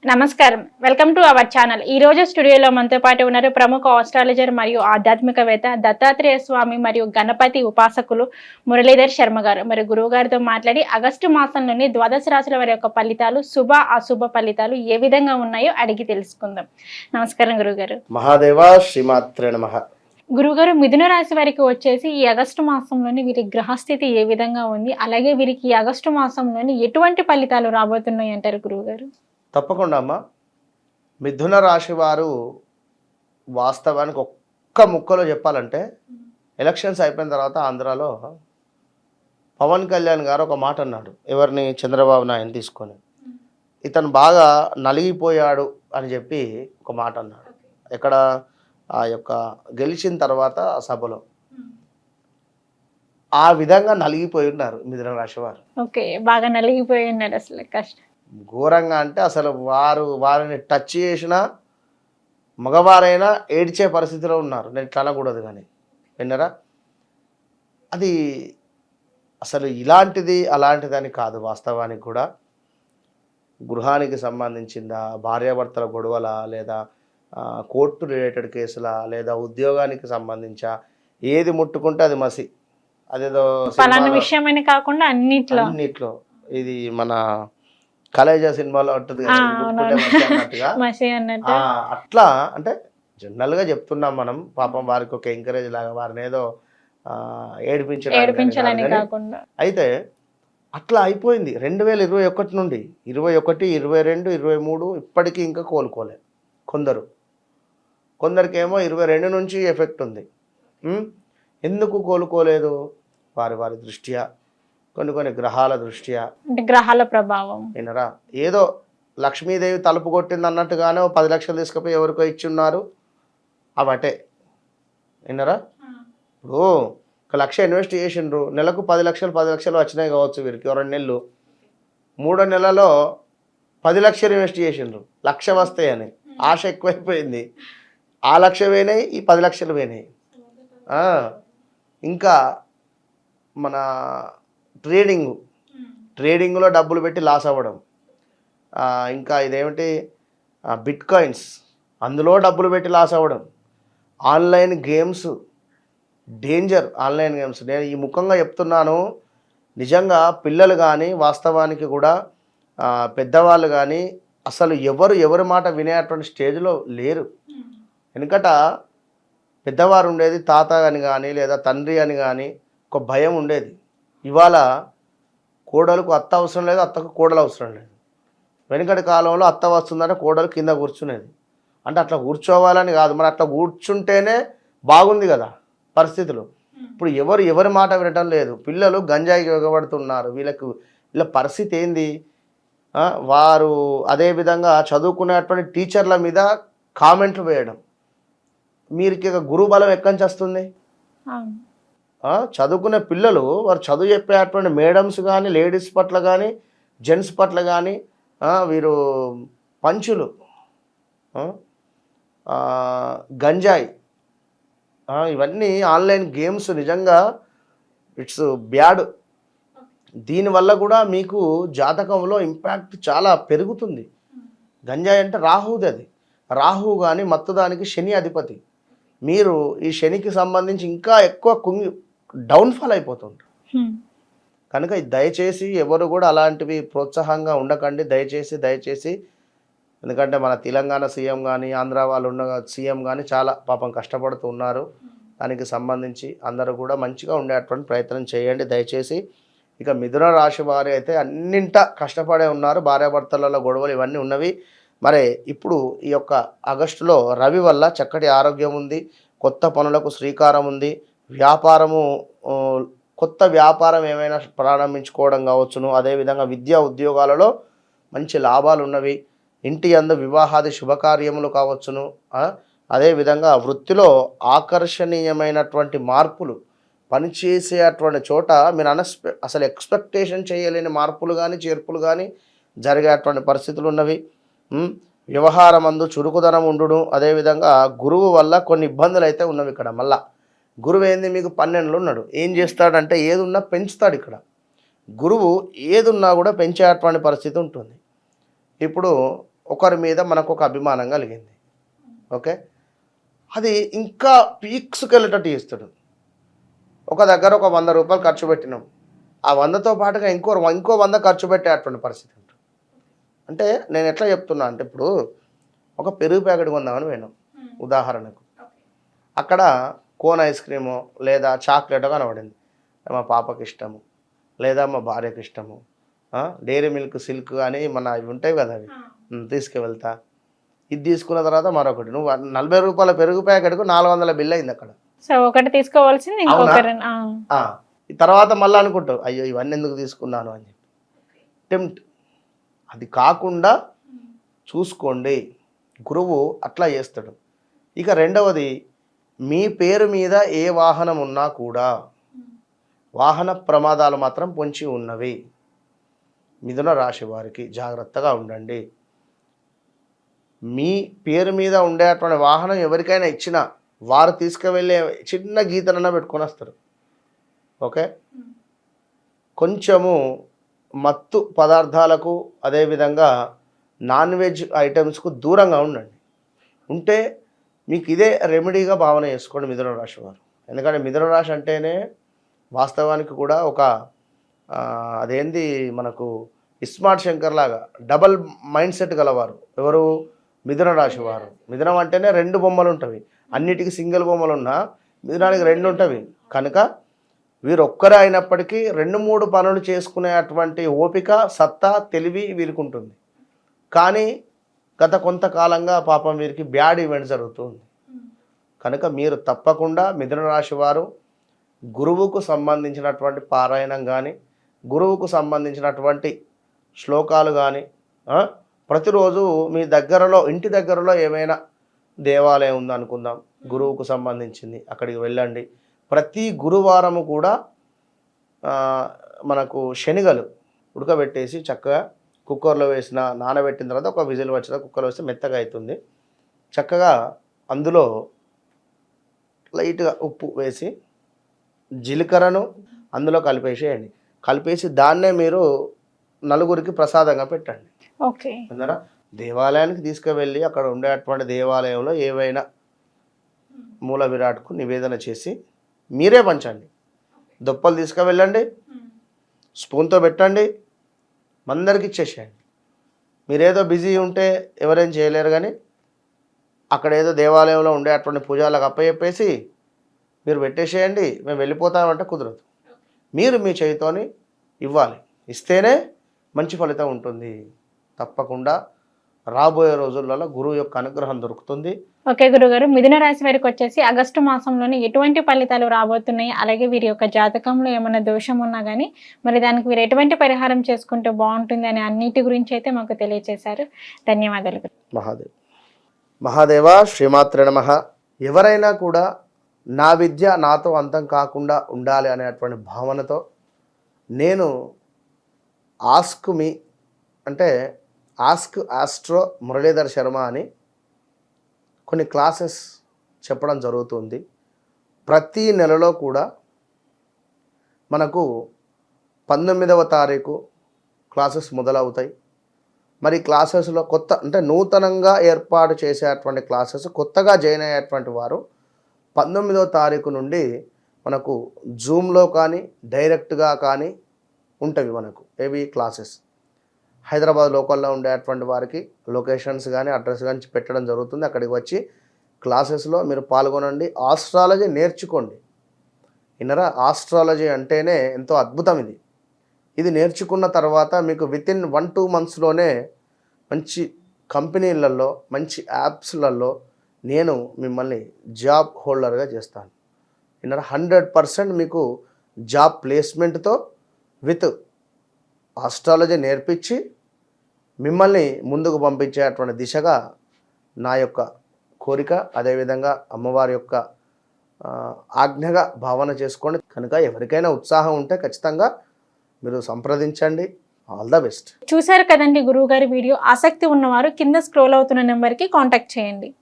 నమస్కారం. Welcome to our channel. ఈ రోజు స్టూడియోలో మనతో పాటు ఉన్నారు ప్రముఖ ఆస్ట్రాలజర్ మరియు ఆధ్యాత్మికవేత్త దత్తాత్రేయ స్వామి మరియు గణపతి ఉపాసకులు మురళీధర్ శర్మ గారు. మరి గురువు గారితో మాట్లాడి ఆగస్టు మాసంలోని ద్వాదశ రాశుల వారి యొక్క ఫలితాలు, శుభ అశుభ ఫలితాలు ఏ విధంగా ఉన్నాయో అడిగి తెలుసుకుందాం. నమస్కారం గురుగారు. మహాదేవ శ్రీమాత్రే నమః. గురుగారు, మిథున రాశి వారికి వచ్చేసి ఈ ఆగస్టు మాసంలోని వీరి గ్రహస్థితి ఏ విధంగా ఉంది, అలాగే వీరికి ఈ ఆగస్టు మాసంలోని ఎటువంటి ఫలితాలు రాబోతున్నాయి అంటారు గురువుగారు? తప్పకుండా అమ్మ. మిథున రాశి వారు వాస్తవానికి ఒక్క ముక్కలో చెప్పాలంటే ఎలక్షన్స్ అయిపోయిన తర్వాత ఆంధ్రాలో పవన్ కళ్యాణ్ గారు ఒక మాట అన్నాడు. ఎవరిని? చంద్రబాబు నాయుడు తీసుకొని. ఇతను బాగా నలిగిపోయాడు అని చెప్పి ఒక మాట అన్నాడు. ఎక్కడ? ఆ యొక్క గెలిచిన తర్వాత ఆ సభలో. ఆ విధంగా నలిగిపోయి ఉన్నారు మిథున రాశి వారు. ఓకే, బాగా నలిగిపోయి ఉన్నారు. అసలు కష్టం ఘోరంగా. అంటే అసలు వారిని టచ్ చేసిన మగవారైనా ఏడ్చే పరిస్థితిలో ఉన్నారు. నేను ఇట్లా అనకూడదు కానీ విన్నరా, అది అసలు ఇలాంటిది అలాంటిదని కాదు. వాస్తవానికి కూడా గృహానికి సంబంధించిందా, భార్యాభర్తల గొడవల, లేదా కోర్టు రిలేటెడ్ కేసులా, లేదా ఉద్యోగానికి సంబంధించా, ఏది ముట్టుకుంటే అది మసి. అదేదో విషయమని కాకుండా అన్నిట్లో ఇది మన కలేజా సినిమాలో ఉంటుంది అన్నట్టుగా అట్లా. అంటే జనరల్గా చెప్తున్నాం మనం. పాపం వారికి ఒక ఎంకరేజ్ లాగా వారిని ఏదో ఏడిపించడానికి కాకుండా. అయితే అట్లా అయిపోయింది 2021 నుండి 21, 22, 23 ఇప్పటికీ ఇంకా కోలుకోలే. కొందరికేమో 22 నుంచి ఎఫెక్ట్ ఉంది. ఎందుకు కోలుకోలేదు? వారి దృష్ట్యా, కొన్ని గ్రహాల దృష్ట్యా, గ్రహాల ప్రభావం. వినరా, ఏదో లక్ష్మీదేవి తలుపు కొట్టింది అన్నట్టుగానే 10 లక్షలు తీసుకుపోయి ఎవరికో ఇచ్చి ఉన్నారు. అవటే వినరా. ఇప్పుడు 1 లక్ష ఇన్వెస్ట్ చేసిండ్రు, నెలకు 10 లక్షలు వచ్చినాయి కావచ్చు వీరికి. 2 నెలలు 3వ నెలలో 10 లక్షలు ఇన్వెస్ట్ చేసిండ్రు, 1 లక్ష వస్తాయని ఆశ ఎక్కువైపోయింది. ఆ 1 లక్ష పోయినాయి, ఈ 10 లక్షలు పోయినాయి. ఇంకా మన ట్రేడింగ్లో డబ్బులు పెట్టి లాస్ అవ్వడం. ఇంకా ఇదేమిటి, బిట్ కాయిన్స్, అందులో డబ్బులు పెట్టి లాస్ అవ్వడం. Online games danger. Online games నేను ఈ ముఖంగా చెప్తున్నాను. నిజంగా పిల్లలు కానీ, వాస్తవానికి కూడా పెద్దవాళ్ళు కానీ అసలు ఎవరి మాట వినేటువంటి స్టేజ్లో లేరు. వెనుకట పెద్దవారు ఉండేది, తాత అని కానీ లేదా తండ్రి అని కానీ ఒక భయం ఉండేది. ఇవాళ కోడలకు అత్త అవసరం లేదు, అత్తకు కోడలు అవసరం లేదు. వెనుకటి కాలంలో అత్త వస్తుందంటే కోడలు కింద కూర్చునేది. అంటే అట్లా కూర్చోవాలని కాదు, మరి అట్లా కూర్చుంటేనే బాగుంది కదా పరిస్థితులు. ఇప్పుడు ఎవరి మాట వినటం లేదు. పిల్లలు గంజాయికి ఎగబడుతున్నారు. వీళ్ళ పరిస్థితి ఏంది? వారు అదేవిధంగా చదువుకునేటువంటి టీచర్ల మీద కామెంట్లు వేయడం. మీరికి గురువు బలం ఎక్కడి నుంచి వస్తుంది? చదువుకునే పిల్లలు, వారు చదువు చెప్పేటువంటి మేడమ్స్ కానీ, లేడీస్ పట్ల కానీ, జెంట్స్ పట్ల కానీ వీరు పంచులు, గంజాయి, ఇవన్నీ ఆన్లైన్ గేమ్స్ నిజంగా ఇట్స్ బ్యాడ్. దీనివల్ల కూడా మీకు జాతకంలో ఇంపాక్ట్ చాలా పెరుగుతుంది. గంజాయి అంటే రాహుది. అది రాహు కానీ మత్తుదానికి శని అధిపతి. మీరు ఈ శనికి సంబంధించి ఇంకా ఎక్కువ డౌన్ఫాల్ అయిపోతుంది. కనుక దయచేసి ఎవరు కూడా అలాంటివి ప్రోత్సాహంగా ఉండకండి. దయచేసి ఎందుకంటే మన తెలంగాణ సీఎం కానీ, ఆంధ్ర వాళ్ళు ఉన్న సీఎం కానీ చాలా పాపం కష్టపడుతూ ఉన్నారు. దానికి సంబంధించి అందరూ కూడా మంచిగా ఉండేటువంటి ప్రయత్నం చేయండి దయచేసి. ఇక మిథున రాశి వారు అయితే అన్నింట కష్టపడే ఉన్నారు. భార్యాభర్తలలో గొడవలు ఇవన్నీ ఉన్నవి. మరి ఇప్పుడు ఈ యొక్క ఆగస్టులో రవి వల్ల చక్కటి ఆరోగ్యం ఉంది, కొత్త పనులకు శ్రీకారం ఉంది, కొత్త వ్యాపారం ఏమైనా ప్రారంభించుకోవడం కావచ్చును. అదేవిధంగా విద్యా ఉద్యోగాలలో మంచి లాభాలు ఉన్నవి. ఇంటి యందు వివాహాది శుభకార్యములు కావచ్చును. అదేవిధంగా వృత్తిలో ఆకర్షణీయమైనటువంటి మార్పులు, పనిచేసేటువంటి చోట మీరు అసలు ఎక్స్పెక్టేషన్ చేయలేని మార్పులు కానీ, చేర్పులు కానీ జరిగేటువంటి పరిస్థితులు ఉన్నవి. వ్యవహారమందు చురుకుదనం ఉండును. అదేవిధంగా గురువు వల్ల కొన్ని ఇబ్బందులు అయితే ఉన్నవి. ఇక్కడ మళ్ళా గురువు ఏంది, మీకు 12లో ఉన్నాడు. ఏం చేస్తాడంటే ఏదున్నా పెంచుతాడు. ఇక్కడ గురువు ఏదున్నా కూడా పెంచేటువంటి పరిస్థితి ఉంటుంది. ఇప్పుడు ఒకరి మీద మనకు ఒక అభిమానం కలిగింది. ఓకే, అది ఇంకా పీక్స్కి వెళ్ళేటట్టు చేస్తాడు. ఒక దగ్గర ఒక 100 రూపాయలు ఖర్చు పెట్టినాం, ఆ 100తో పాటుగా ఇంకో 100 ఖర్చు పెట్టేటువంటి పరిస్థితి ఉంటుంది. అంటే నేను ఎట్లా చెప్తున్నా అంటే, ఇప్పుడు ఒక పెరుగు ప్యాకెట్ కొందామని పోయినాం ఉదాహరణకు, అక్కడ కోన్ ఐస్ క్రీము లేదా చాక్లెట్ కనబడింది. మా పాపకి ఇష్టము లేదా మా భార్యకి ఇష్టము, డైరీ మిల్క్ సిల్క్ అని మన అవి ఉంటాయి కదా, అవి తీసుకువెళ్తా. ఇది తీసుకున్న తర్వాత మరొకటి, నువ్వు 40 రూపాయల పెరుగు ప్యాకెట్కు 400 బిల్ అయింది అక్కడ. సో ఒకటి తీసుకోవాల్సింది ఇంకొకటి. ఈ తర్వాత మళ్ళీ అనుకుంటావు, అయ్యో ఇవన్నీ ఎందుకు తీసుకున్నాను అని చెప్పి. టెంప్ట్ అది కాకుండా చూసుకోండి, గురువు అట్లా చేస్తాడు. ఇక రెండవది, మీ పేరు మీద ఏ వాహనం ఉన్నా కూడా వాహన ప్రమాదాలు మాత్రం పొంచి ఉన్నవి. మిథున రాశి వారికి జాగ్రత్తగా ఉండండి. మీ పేరు మీద ఉండేటువంటి వాహనం ఎవరికైనా ఇచ్చినా వారు తీసుకువెళ్ళే చిన్న గీతనన్నా పెట్టుకొని వస్తారు. ఓకే, కొంచెము మత్తు పదార్థాలకు అదేవిధంగా నాన్ వెజ్ ఐటమ్స్కు దూరంగా ఉండండి. ఉంటే మీకు ఇదే రెమెడీగా భావన చేసుకోండి మిథున రాశి వారు. ఎందుకంటే మిథున రాశి అంటేనే వాస్తవానికి కూడా ఒక అదేంది మనకు ఇస్మార్ట్ శంకర్ లాగా డబల్ మైండ్ సెట్ గలవారు ఎవరు, మిథున రాశి వారు. మిథునం అంటేనే 2 బొమ్మలు ఉంటవి, అన్నిటికీ సింగిల్ బొమ్మలు ఉన్నా మిథునానికి 2 ఉంటవి. కనుక వీరు ఒక్కరే అయినప్పటికీ 2-3 పనులు చేసుకునేటువంటి ఓపిక, సత్తా, తెలివి వీరికి ఉంటుంది. కానీ గత కొంతకాలంగా పాపం వీరికి బ్యాడ్ ఈవెంట్ జరుగుతుంది. కనుక మీరు తప్పకుండా మిథున రాశి వారు గురువుకు సంబంధించినటువంటి పారాయణం కానీ, గురువుకు సంబంధించినటువంటి శ్లోకాలు కానీ ప్రతిరోజు మీ దగ్గరలో, ఇంటి దగ్గరలో ఏమైనా దేవాలయం ఉందనుకుందాం గురువుకు సంబంధించింది, అక్కడికి వెళ్ళండి. ప్రతి గురువారము కూడా మనకు శనగలు ఉడకబెట్టేసి చక్కగా కుక్కర్లో వేసిన, నానబెట్టిన తర్వాత ఒక విజిల్ వచ్చిన కుక్కర్లో వేస్తే మెత్తగా అవుతుంది. చక్కగా అందులో లైట్గా ఉప్పు వేసి జీలకర్రను అందులో కలిపేసేయండి. కలిపేసి దాన్నే మీరు నలుగురికి ప్రసాదంగా పెట్టండి. ఓకే, అందరా దేవాలయానికి తీసుకువెళ్ళి అక్కడ ఉండేటువంటి దేవాలయంలో ఏవైనా మూల విరాట్కు నివేదన చేసి మీరే పంచండి. దుప్పలు తీసుకువెళ్ళండి, స్పూన్తో పెట్టండి, అందరికి ఇచ్చేసేయండి. మీరేదో బిజీ ఉంటే ఎవరేం చేయలేరు, కానీ అక్కడ ఏదో దేవాలయంలో ఉండేటువంటి పూజలకు అప్పచెప్పేసి మీరు పెట్టేసేయండి, మేము వెళ్ళిపోతామంటే కుదరదు. మీరు మీ చేతితోని ఇవ్వాలి, ఇస్తేనే మంచి ఫలితం ఉంటుంది. తప్పకుండా రాబోయే రోజులలో గురువు యొక్క అనుగ్రహం దొరుకుతుంది. ఓకే గురుగారు, మిథున రాశి వారికి వచ్చేసి ఆగస్టు మాసంలోనే ఎటువంటి ఫలితాలు రాబోతున్నాయి, అలాగే వీరి యొక్క జాతకంలో ఏమైనా దోషం ఉన్నా కానీ మరి దానికి వీరు ఎటువంటి పరిహారం చేసుకుంటే బాగుంటుంది అనే అన్నిటి గురించి అయితే మాకు తెలియజేశారు. ధన్యవాదాలు. మహాదేవ శ్రీమాత్రే నమః. ఎవరైనా కూడా నా విద్య నాతో అంతం కాకుండా ఉండాలి అనేటువంటి భావనతో నేను ఆస్క్ మీ అంటే ఆస్క్ ఆస్ట్రో మురళీధర్ శర్మ అని కొన్ని క్లాసెస్ చెప్పడం జరుగుతుంది. ప్రతి నెలలో కూడా మనకు 19వ తారీఖు క్లాసెస్ మొదలవుతాయి. మరి క్లాసెస్లో కొత్త అంటే నూతనంగా ఏర్పాటు చేసేటువంటి క్లాసెస్, కొత్తగా జాయిన్ అయ్యేటువంటి వారు 19వ తారీఖు నుండి మనకు జూమ్లో కానీ డైరెక్ట్గా కానీ ఉంటవి మనకు ఏవి క్లాసెస్. హైదరాబాద్ లోకల్లో ఉండేటువంటి వారికి లొకేషన్స్ కానీ అడ్రస్ కానీ పెట్టడం జరుగుతుంది. అక్కడికి వచ్చి క్లాసెస్లో మీరు పాల్గొనండి, ఆస్ట్రాలజీ నేర్చుకోండి. ఇన్నరా ఆస్ట్రాలజీ అంటేనే ఎంతో అద్భుతం. ఇది నేర్చుకున్న తర్వాత మీకు వితిన్ 1-2 మంత్స్లోనే మంచి కంపెనీలలో, మంచి యాప్స్లలో నేను మిమ్మల్ని జాబ్ హోల్డర్గా చేస్తాను. ఇన్నరా 100% మీకు జాబ్ ప్లేస్మెంట్తో విత్ ఆస్ట్రాలజీ నేర్పించి మిమ్మల్ని ముందుకు పంపించేటువంటి దిశగా నా యొక్క కోరిక, అదేవిధంగా అమ్మవారి యొక్క ఆజ్ఞగా భావన చేసుకోండి. కనుక ఎవరికైనా ఉత్సాహం ఉంటే ఖచ్చితంగా మీరు సంప్రదించండి. All the best. చూశారు కదండి గురువు గారి వీడియో. ఆసక్తి ఉన్నవారు కింద స్క్రోల్ అవుతున్న నెంబర్కి కాంటాక్ట్ చేయండి.